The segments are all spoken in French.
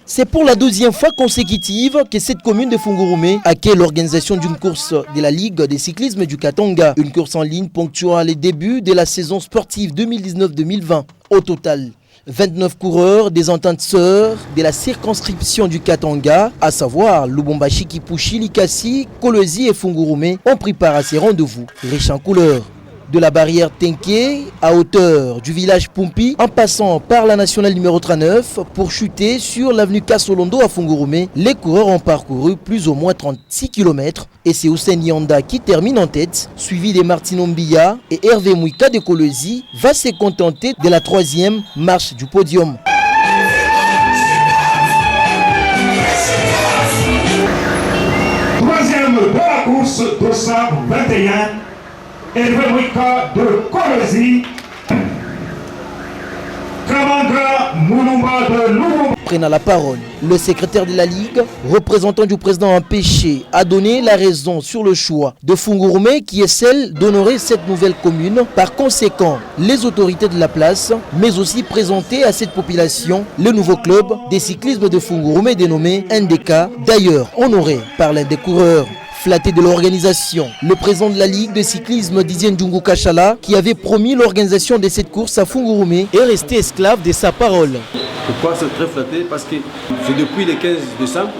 C'est pour la 12e fois consécutive que cette commune de Fungurume accueille l'organisation d'une course de la Ligue des cyclismes du Katanga. Une course en ligne ponctuant les débuts de la saison sportive 2019-2020. Au total, 29 coureurs des ententes sœurs de la circonscription du Katanga, à savoir Lubumbashi, Kipushi, Likasi, Kolwezi et Fungurume, ont pris part à ces rendez-vous riches en couleurs. De la barrière Tenke à hauteur du village Pumpi, en passant par la nationale numéro 39 pour chuter sur l'avenue Kasolondo à Fungurume, les coureurs ont parcouru plus ou moins 36 km et c'est Hussein Yanda qui termine en tête, suivi de Martino Mbia et Hervé Mouika de Kolwezi va se contenter de la 3e marche du podium. Troisième de la course 221. Hervé Mouika de Kolwezi, Kamanga Moulumba de Lubumbashi. Prenant la parole, le secrétaire de la Ligue, représentant du président empêché, a donné la raison sur le choix de Fungurume qui est celle d'honorer cette nouvelle commune. Par conséquent, les autorités de la place, mais aussi présenter à cette population le nouveau club des cyclismes de Fungurume dénommé NDK, d'ailleurs honoré par l'un des coureurs. Flatté de l'organisation, le président de la Ligue de cyclisme Didier Ndjungu Kachala, qui avait promis l'organisation de cette course à Fungurume, est resté esclave de sa parole. Pourquoi c'est très flatté? Parce que c'est depuis le 15 décembre,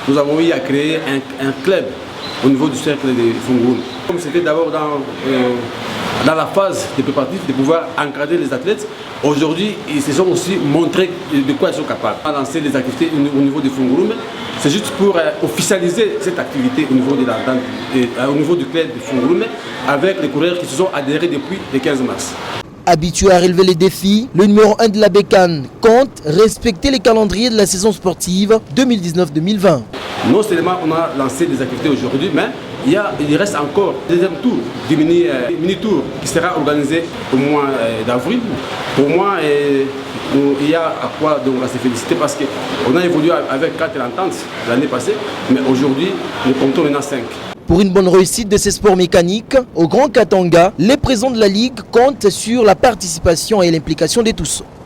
nous avons eu à créer un club au niveau du cercle de Fungurume. Comme c'était d'abord dans la phase des préparatifs de pouvoir encadrer les athlètes, aujourd'hui ils se sont aussi montrés de quoi ils sont capables. On a lancé les activités au niveau de Fungurume. C'est juste pour officialiser cette activité au niveau, au niveau du club de Fungurume avec les coureurs qui se sont adhérés depuis le 15 mars. Habitué à relever les défis, le numéro 1 de la Bécane compte respecter les calendriers de la saison sportive 2019-2020. Non seulement on a lancé des activités aujourd'hui, mais il reste encore le deuxième tour, du mini-tour qui sera organisé au mois d'avril. Pour moi, il y a à quoi donc se féliciter parce qu'on a évolué avec 4 ententes l'année passée, mais aujourd'hui, nous comptons maintenant 5. Pour une bonne réussite de ces sports mécaniques, au Grand Katanga, les présidents de la Ligue comptent sur la participation et l'implication de tous.